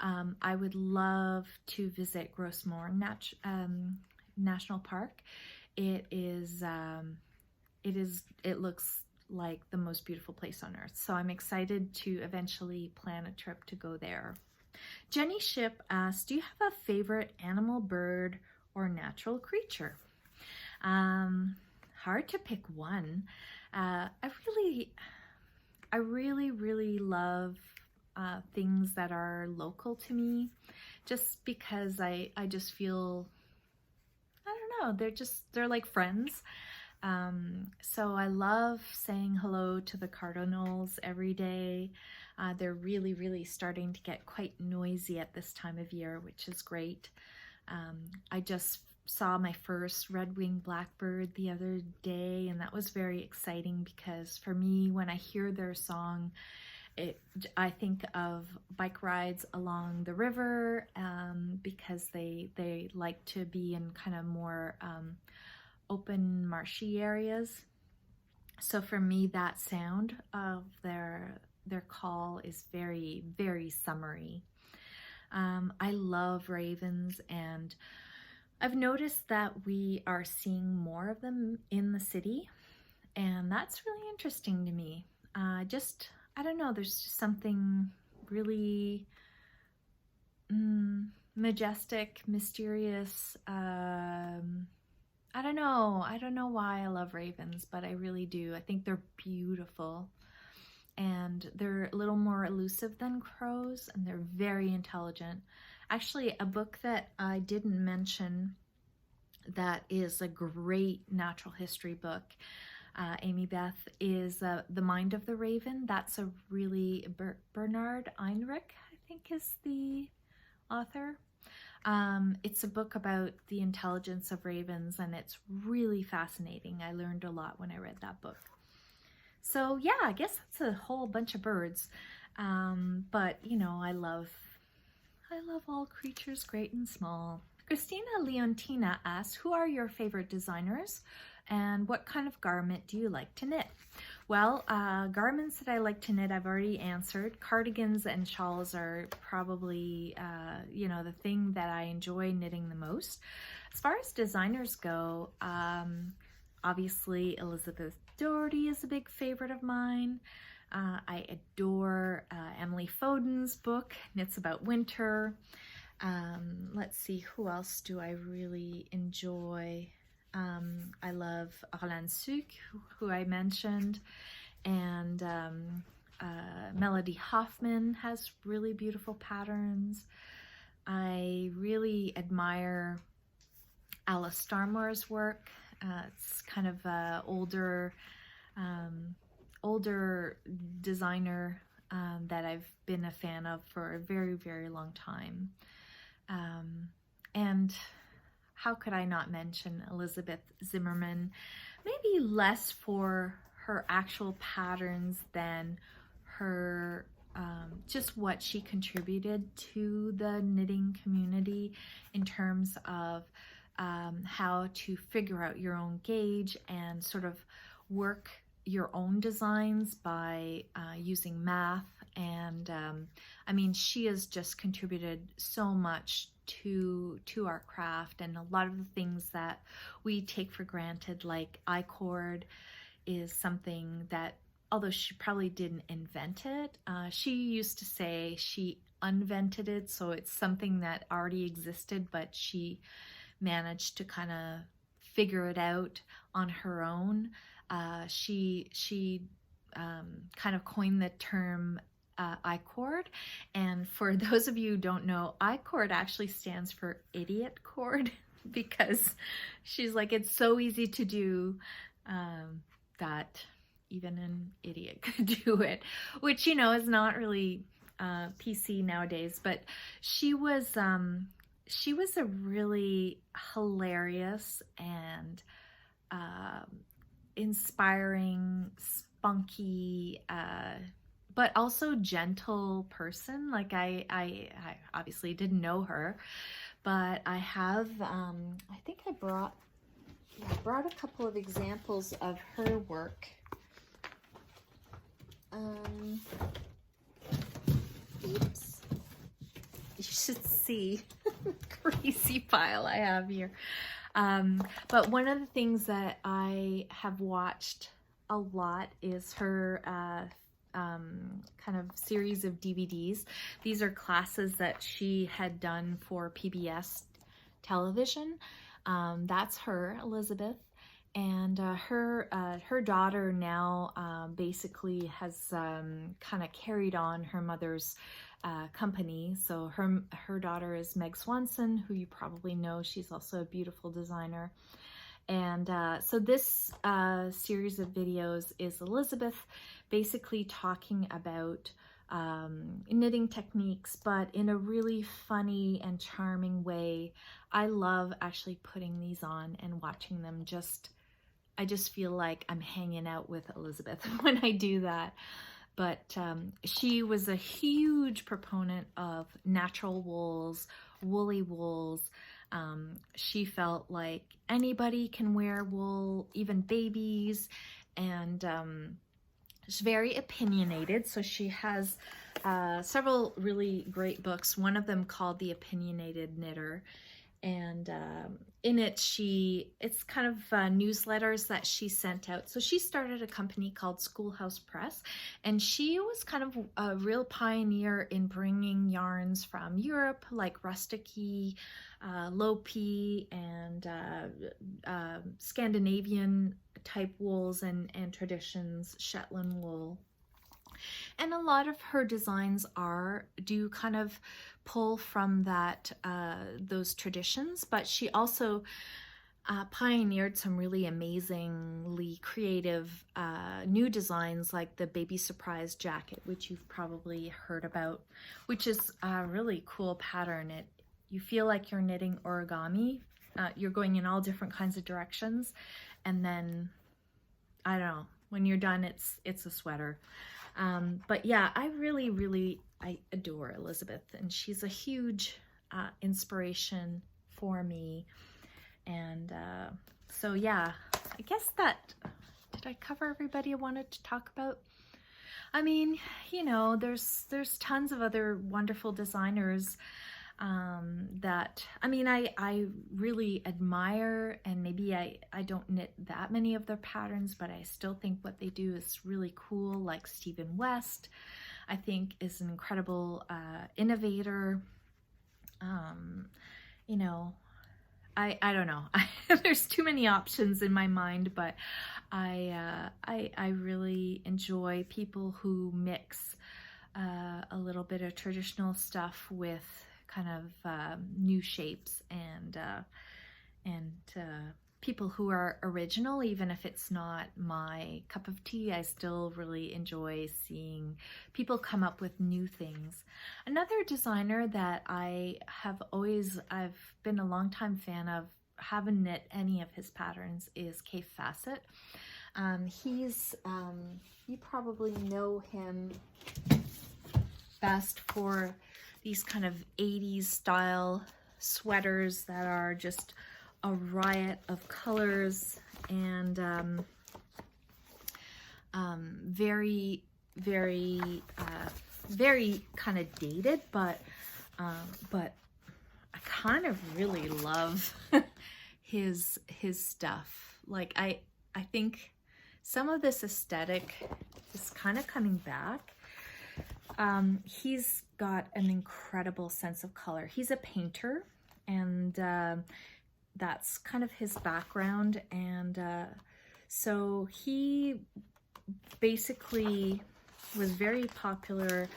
I would love to visit Gros Morne National Park. It looks like the most beautiful place on earth. So I'm excited to eventually plan a trip to go there. Jenny Ship asks, do you have a favorite animal, bird, or natural creature? Hard to pick one. I really love things that are local to me, just because I just feel, I don't know, they're like friends. So I love saying hello to the cardinals every day. They're really starting to get quite noisy at this time of year, which is great. I just saw my first red-winged blackbird the other day, and that was very exciting because for me, when I hear their song, I think of bike rides along the river because they like to be in kind of more open marshy areas. So for me, that sound of their call is very, very summery. I love ravens, and I've noticed that we are seeing more of them in the city, and that's really interesting to me. I don't know, there's just something really majestic, mysterious. I don't know why I love ravens, but I really do. I think they're beautiful, and they're a little more elusive than crows, and they're very intelligent. Actually, a book that I didn't mention that is a great natural history book, Amy Beth, is The Mind of the Raven. That's a really, Bernard Einrich, I think, is the author. It's a book about the intelligence of ravens, and it's really fascinating. I learned a lot when I read that book. So yeah, I guess that's a whole bunch of birds. But you know, I love all creatures, great and small. Christina Leontina asks, who are your favorite designers and what kind of garment do you like to knit? Well, garments that I like to knit, I've already answered. Cardigans and shawls are probably, you know, the thing that I enjoy knitting the most. As far as designers go, obviously Elizabeth Doherty is a big favorite of mine. I adore Emily Foden's book, Knits About Winter. Let's see, who else do I really enjoy? I love Arlan Suk, who I mentioned, and Melody Hoffman has really beautiful patterns. I really admire Alice Starmore's work. It's kind of older designer that I've been a fan of for a very, very long time. And how could I not mention Elizabeth Zimmerman? Maybe less for her actual patterns than her just what she contributed to the knitting community in terms of how to figure out your own gauge and sort of work your own designs by using math. And I mean, she has just contributed so much to our craft, and a lot of the things that we take for granted, like I-cord, is something that, although she probably didn't invent it, she used to say she invented it, so it's something that already existed, but she managed to kind of figure it out on her own. She kind of coined the term I-cord, and for those of you who don't know, I-cord actually stands for idiot cord, because she's like, it's so easy to do that even an idiot could do it, which, you know, is not really PC nowadays. But she was a really hilarious and inspiring, spunky, but also gentle person. Like I obviously didn't know her, but I have, I think I brought a couple of examples of her work. Oops. You should see the crazy pile I have here. But one of the things that I have watched a lot is her kind of series of DVDs. These are classes that she had done for PBS television. That's her, Elizabeth. And her daughter now basically has kind of carried on her mother's company. So her daughter is Meg Swanson, who you probably know. She's also a beautiful designer. And so this series of videos is Elizabeth basically talking about knitting techniques, but in a really funny and charming way. I love actually putting these on and watching them. I just feel like I'm hanging out with Elizabeth when I do that. but she was a huge proponent of natural wools, woolly wools. She felt like anybody can wear wool, even babies, and she's very opinionated. So she has several really great books, one of them called The Opinionated Knitter. And in it, it's kind of newsletters that she sent out. So she started a company called Schoolhouse Press, and she was kind of a real pioneer in bringing yarns from Europe, like Rusticy, Lopi, and Scandinavian type wools and traditions, Shetland wool. And a lot of her designs do kind of pull from those traditions, but she also pioneered some really amazingly creative new designs, like the Baby Surprise jacket, which you've probably heard about, which is a really cool pattern. You feel like you're knitting origami. You're going in all different kinds of directions, and then, I don't know, when you're done, it's a sweater. But yeah, I adore Elizabeth, and she's a huge inspiration for me. And so yeah, I guess did I cover everybody I wanted to talk about? I mean, you know, there's tons of other wonderful designers that, I mean, I really admire, and maybe I don't knit that many of their patterns, but I still think what they do is really cool, like Stephen West, I think, is an incredible innovator. You know, I don't know. There's too many options in my mind, but I really enjoy people who mix a little bit of traditional stuff with kind of new shapes, and people who are original, even if it's not my cup of tea. I still really enjoy seeing people come up with new things. Another designer that I've been a longtime fan of, haven't knit any of his patterns, is Kaffe Fassett. You probably know him best for these kind of 80s style sweaters that are just a riot of colors and very, very, very kind of dated, but I kind of really love his stuff. Like I think some of this aesthetic is kind of coming back. He's got an incredible sense of color. He's a painter, and that's kind of his background. And so he basically was very popular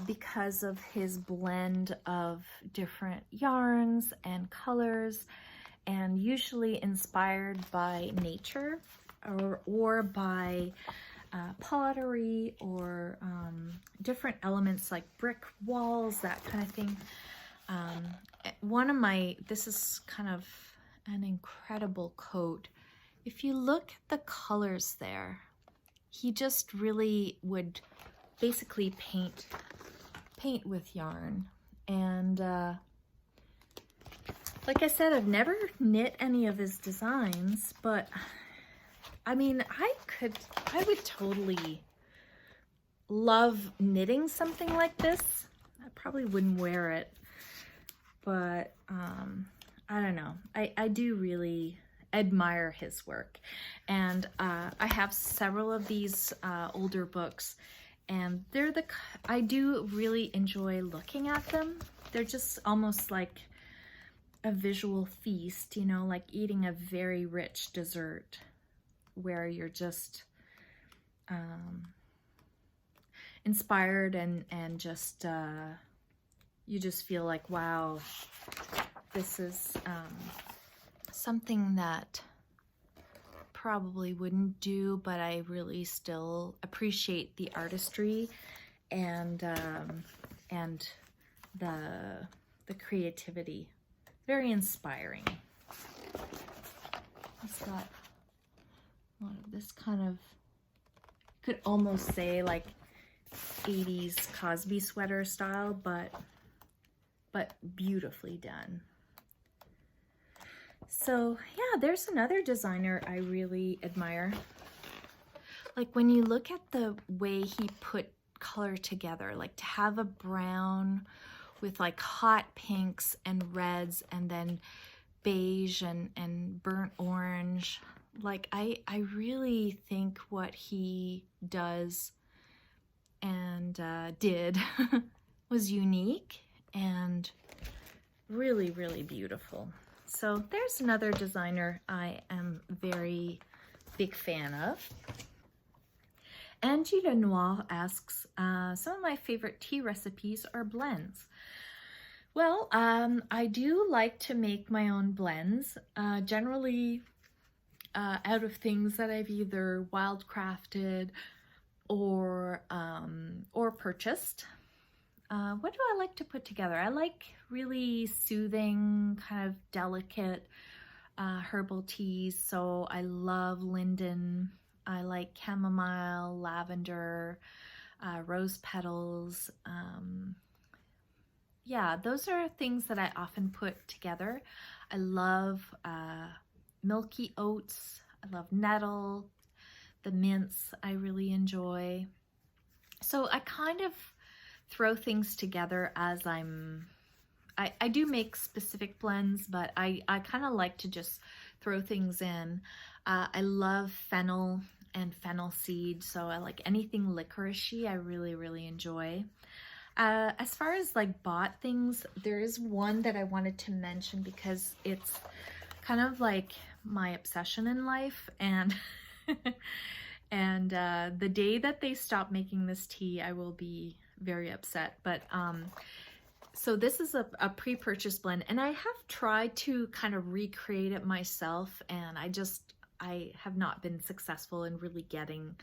because of his blend of different yarns and colors, and usually inspired by nature or by pottery or different elements like brick walls, that kind of thing. This is kind of an incredible coat. If you look at the colors there, he just really would basically paint with yarn. And like I said, I've never knit any of his designs, but I mean, I would totally love knitting something like this. I probably wouldn't wear it, but I don't know. I do really admire his work. And I have several of these older books, and I do really enjoy looking at them. They're just almost like a visual feast, you know, like eating a very rich dessert, where you're just inspired and just you just feel like, wow, this is something that probably wouldn't do, but I really still appreciate the artistry and the creativity. Very inspiring. It's got a lot of this kind of could almost say like 80s Cosby sweater style, but beautifully done. So yeah, there's another designer I really admire. Like when you look at the way he put color together, like to have a brown with like hot pinks and reds and then beige and burnt orange. Like I really think what he does and did was unique and really, really beautiful. So there's another designer I am very big fan of. Angie Lenoir asks, some of my favorite tea recipes are blends. Well, I do like to make my own blends, generally out of things that I've either wildcrafted or purchased. What do I like to put together? I like really soothing, kind of delicate herbal teas. So I love linden. I like chamomile, lavender, rose petals. Yeah, those are things that I often put together. I love milky oats. I love nettle, the mints I really enjoy. So I kind of throw things together as I do make specific blends, but I kind of like to just throw things in. I love fennel and fennel seed, so I like anything licoricey I really, really enjoy. As far as like bought things, there is one that I wanted to mention because it's kind of like my obsession in life, and and the day that they stop making this tea, I will be very upset. But so this is a pre-purchase blend, and I have tried to kind of recreate it myself, and I have not been successful in really getting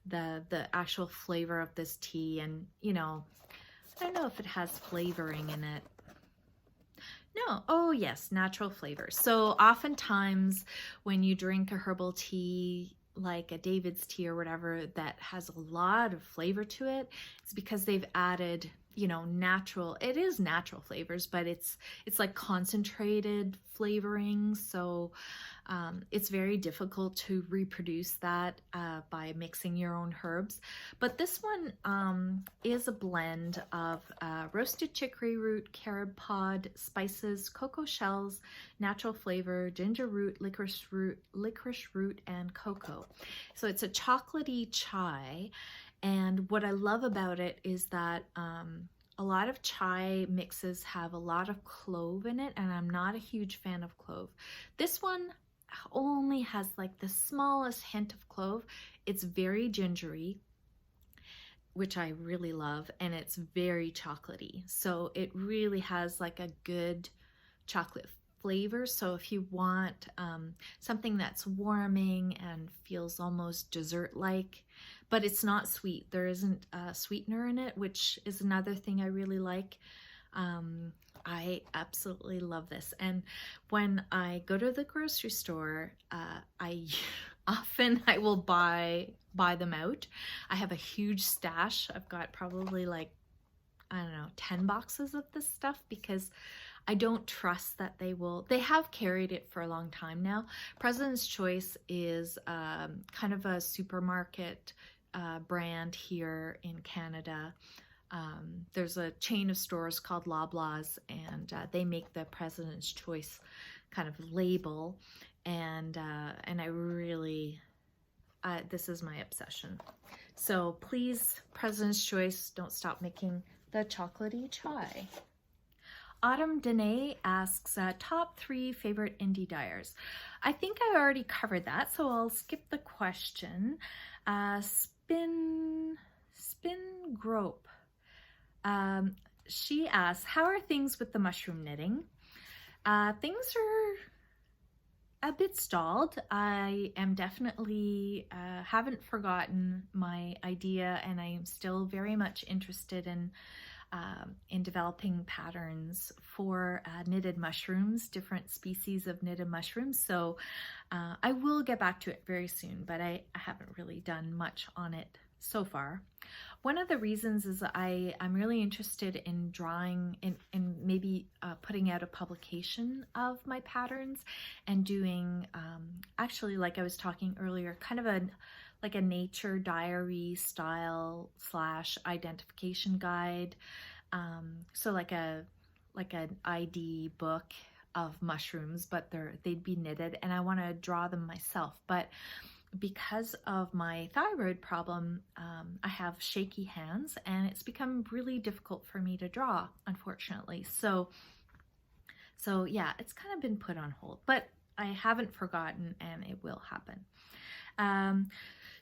the actual flavor of this tea. And you know, I don't know if it has flavoring in it. No. Oh yes, natural flavors. So oftentimes when you drink a herbal tea, like a David's tea or whatever, that has a lot of flavor to it, it's because they've added, you know, it is natural flavors, but it's like concentrated flavoring. So it's very difficult to reproduce that by mixing your own herbs. But this one is a blend of roasted chicory root, carob pod, spices, cocoa shells, natural flavor, ginger root, licorice root, and cocoa. So it's a chocolatey chai. And what I love about it is that a lot of chai mixes have a lot of clove in it, and I'm not a huge fan of clove. This one only has like the smallest hint of clove. It's very gingery, which I really love, and it's very chocolatey. So it really has like a good chocolate flavor. So if you want something that's warming and feels almost dessert-like, but it's not sweet, there isn't a sweetener in it, which is another thing I really like. I absolutely love this. And when I go to the grocery store, I will buy them out. I have a huge stash. I've got probably like, I don't know, 10 boxes of this stuff, because I don't trust that they have carried it for a long time now. President's Choice is kind of a supermarket brand here in Canada. There's a chain of stores called Loblaws, and they make the President's Choice kind of label, and I really, this is my obsession. So please, President's Choice, don't stop making the chocolatey chai. Autumn Danae asks, top 3 favorite indie dyers. I think I already covered that, so I'll skip the question. Spin Grope. She asks, how are things with the mushroom knitting? Things are a bit stalled. I am definitely haven't forgotten my idea, and I am still very much interested in in developing patterns for knitted mushrooms, different species of knitted mushrooms. So I will get back to it very soon, but I haven't really done much on it so far. One of the reasons is I'm really interested in drawing and maybe putting out a publication of my patterns and doing, actually, like I was talking earlier, kind of like a nature diary style / identification guide. So like an ID book of mushrooms, but they'd be knitted, and I want to draw them myself. But because of my thyroid problem, I have shaky hands, and it's become really difficult for me to draw, unfortunately. So yeah, it's kind of been put on hold, but I haven't forgotten, and it will happen.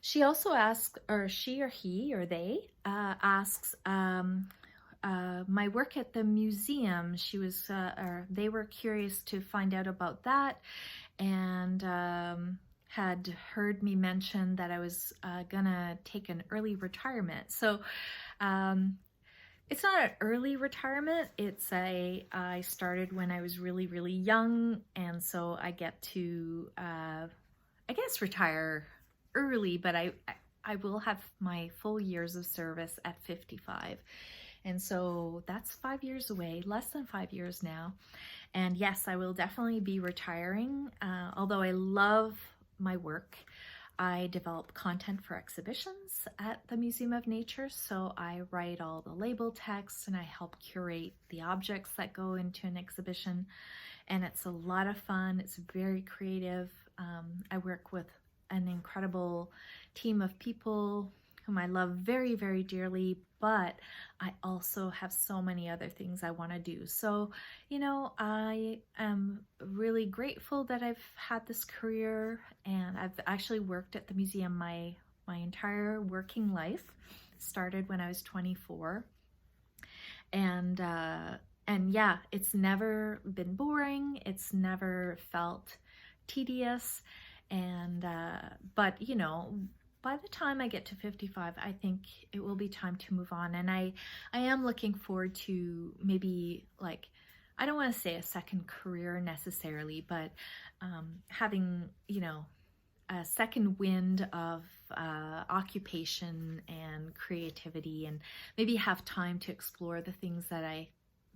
She also asks, or she or he or they asks, my work at the museum. They were curious to find out about that, and had heard me mention that I was gonna take an early retirement. So it's not an early retirement. I started when I was really, really young, and so I get to, I guess, retire early, but I will have my full years of service at 55. And so that's 5 years away, less than 5 years now. And yes, I will definitely be retiring. Although I love my work, I develop content for exhibitions at the Museum of Nature. So I write all the label text, and I help curate the objects that go into an exhibition. And it's a lot of fun. It's very creative. I work with an incredible team of people whom I love very, very dearly, but I also have so many other things I want to do. So, I am really grateful that I've had this career, and I've actually worked at the museum my entire working life. Started when I was 24. And yeah, it's never been boring. It's never felt tedious. And but by the time I get to 55, I think it will be time to move on. And I am looking forward to maybe, like, I don't want to say a second career necessarily, but having, a second wind of occupation and creativity, and maybe have time to explore the things that I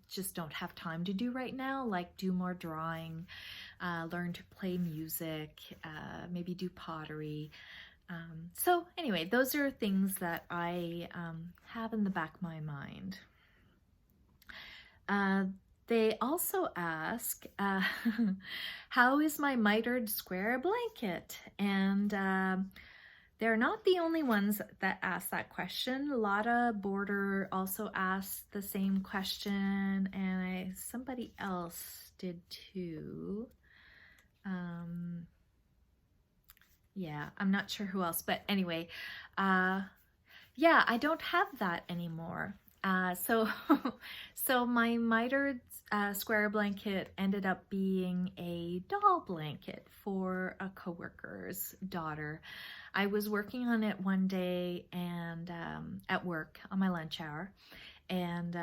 just don't have time to do right now, like do more drawing, learn to play music, maybe do pottery. So anyway, those are things that I have in the back of my mind. They also ask, how is my mitered square blanket? And they're not the only ones that ask that question. Lotta Border also asked the same question, and somebody else did too. Yeah, I'm not sure who else, but anyway, yeah, I don't have that anymore. So my mitered square blanket ended up being a doll blanket for a coworker's daughter. I was working on it one day, and at work on my lunch hour, and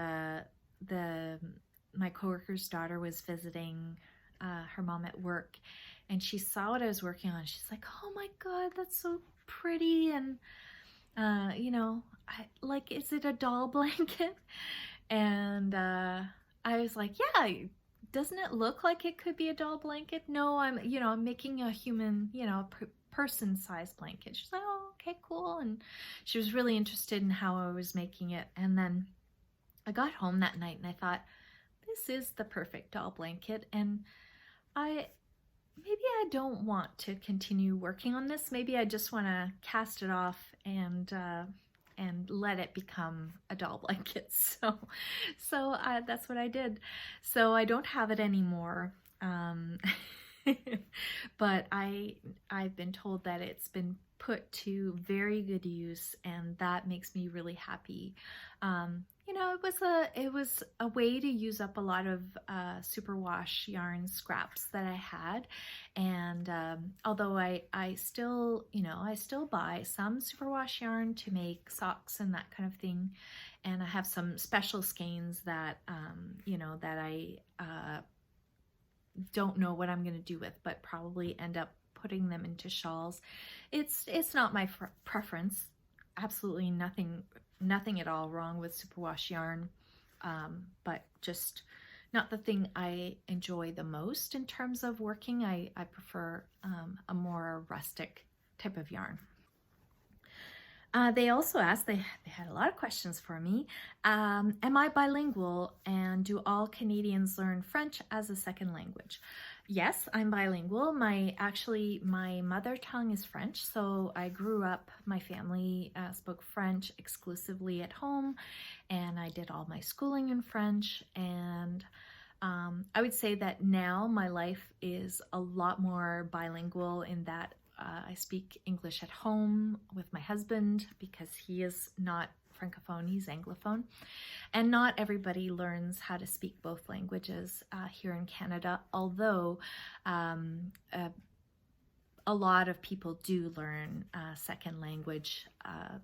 my coworker's daughter was visiting her mom at work, and she saw what I was working on. She's like, "Oh my God, that's so pretty!" And is it a doll blanket? And I was like, "Yeah, doesn't it look like it could be a doll blanket?" "No, I'm making a human, person-sized blanket." She's like, "Oh, okay, cool." And she was really interested in how I was making it. And then I got home that night, and I thought, this is the perfect doll blanket. And maybe I don't want to continue working on this. Maybe I just want to cast it off and let it become a doll blanket. So that's what I did. So I don't have it anymore. But I've been told that it's been put to very good use, and that makes me really happy. it was a way to use up a lot of superwash yarn scraps that I had, and although I still I still buy some superwash yarn to make socks and that kind of thing, and I have some special skeins that that I don't know what I'm going to do with, but probably end up putting them into shawls. It's not my preference. Absolutely nothing at all wrong with superwash yarn, but just not the thing I enjoy the most in terms of working. I prefer a more rustic type of yarn. They also asked, they had a lot of questions for me. Am I bilingual, and do all Canadians learn French as a second language? Yes, I'm bilingual. My mother tongue is French, so I grew up, my family spoke French exclusively at home, and I did all my schooling in French, and I would say that now my life is a lot more bilingual in that I speak English at home with my husband because he is not Francophone, he's Anglophone. And not everybody learns how to speak both languages here in Canada, although a lot of people do learn a second language.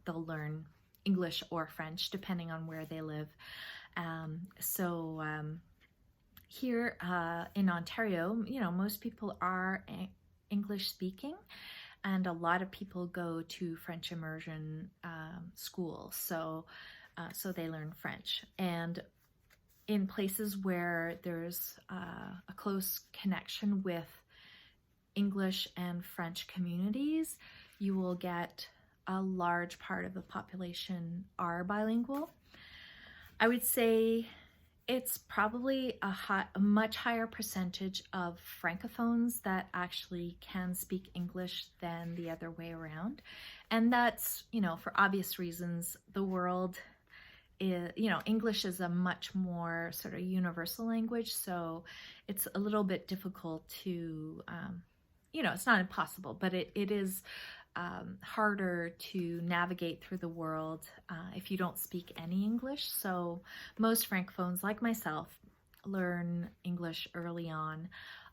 They'll learn English or French depending on where they live. Here in Ontario, most people are English speaking, and a lot of people go to French immersion schools, so they learn French. And in places where there's a close connection with English and French communities, you will get a large part of the population are bilingual. I would say it's probably a much higher percentage of Francophones that actually can speak English than the other way around. And that's, for obvious reasons. The world is, English is a much more sort of universal language, so it's a little bit difficult to, it's not impossible, but it is harder to navigate through the world if you don't speak any English. So most Francophones, like myself, learn English early on.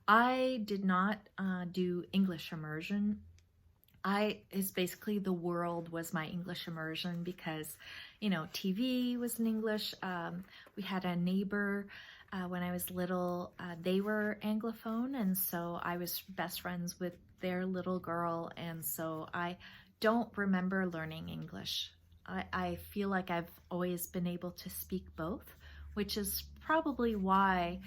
I did not do English immersion. It's basically the world was my English immersion because, TV was in English. We had a neighbor when I was little, they were Anglophone, and so I was best friends with their little girl, and so I don't remember learning English. I feel like I've always been able to speak both, which is probably why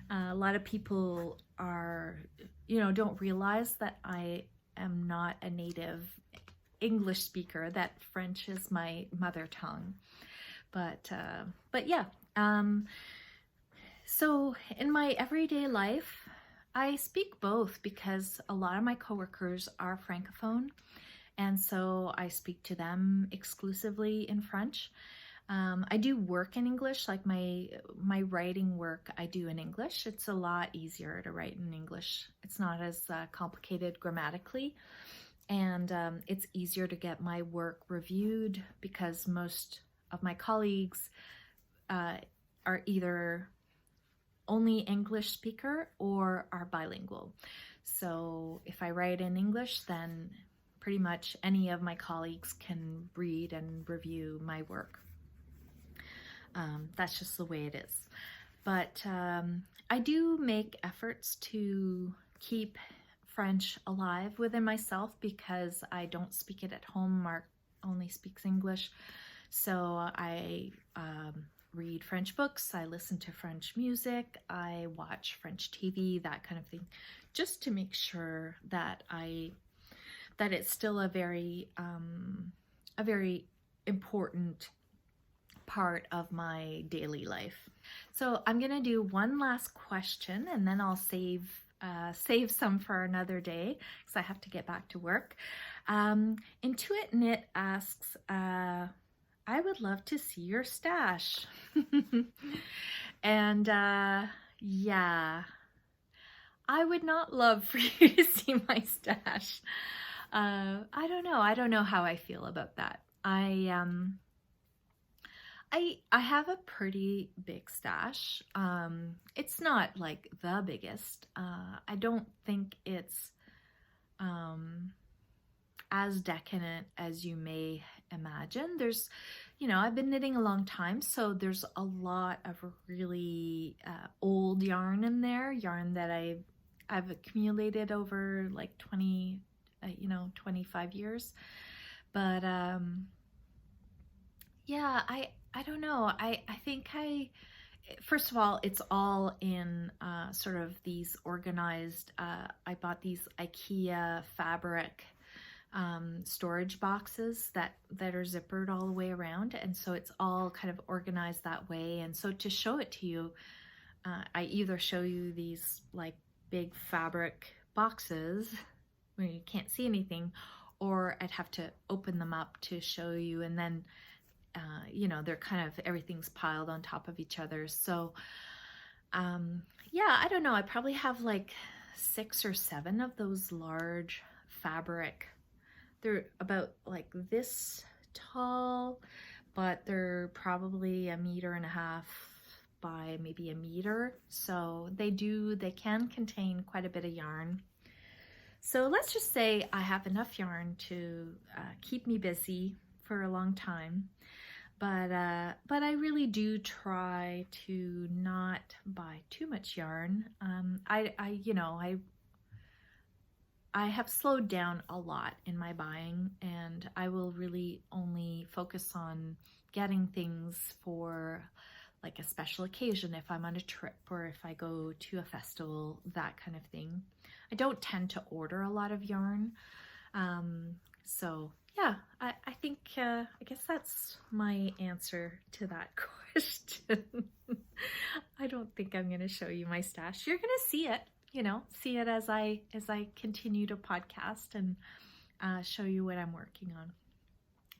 a lot of people don't realize that I am not a native English speaker, that French is my mother tongue. But yeah. So in my everyday life, I speak both because a lot of my coworkers are Francophone, and so I speak to them exclusively in French. I do work in English, like my writing work I do in English. It's a lot easier to write in English. It's not as complicated grammatically, and it's easier to get my work reviewed because most of my colleagues are either only English speaker or are bilingual. So if I write in English, then pretty much any of my colleagues can read and review my work. That's just the way it is. But I do make efforts to keep French alive within myself because I don't speak it at home. Mark only speaks English. So I read French books, I listen to French music, I watch French TV, that kind of thing, just to make sure that it's still a very important part of my daily life. So I'm gonna do one last question, and then I'll save some for another day because I have to get back to work. Intuit Knit asks, I would love to see your stash. And yeah, I would not love for you to see my stash. I don't know how I feel about that. I have a pretty big stash. It's not like the biggest. I don't think it's um, as decadent as you may imagine. I've been knitting a long time, so there's a lot of really old yarn in there, yarn that I've accumulated over like 25 years. But yeah, I don't know. I think first of all, it's all in sort of these organized, I bought these IKEA fabric storage boxes that are zippered all the way around, and so it's all kind of organized that way. And so to show it to you, I either show you these like big fabric boxes where you can't see anything, or I'd have to open them up to show you, and then they're kind of, everything's piled on top of each other. So yeah, I don't know, I probably have like 6 or 7 of those large fabric. They're about like this tall, but they're probably 1.5 meters by maybe 1 meter. So they can contain quite a bit of yarn. So let's just say I have enough yarn to keep me busy for a long time. But I really do try to not buy too much yarn. I have slowed down a lot in my buying, and I will really only focus on getting things for like a special occasion, if I'm on a trip or if I go to a festival, that kind of thing. I don't tend to order a lot of yarn. So yeah, I think, I guess that's my answer to that question. I don't think I'm going to show you my stash. You're going to see it, see it as I continue to podcast and show you what I'm working on.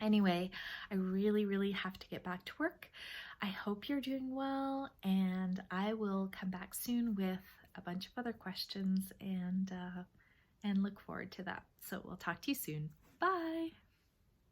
Anyway, I really, really have to get back to work. I hope you're doing well, and I will come back soon with a bunch of other questions and look forward to that. So we'll talk to you soon.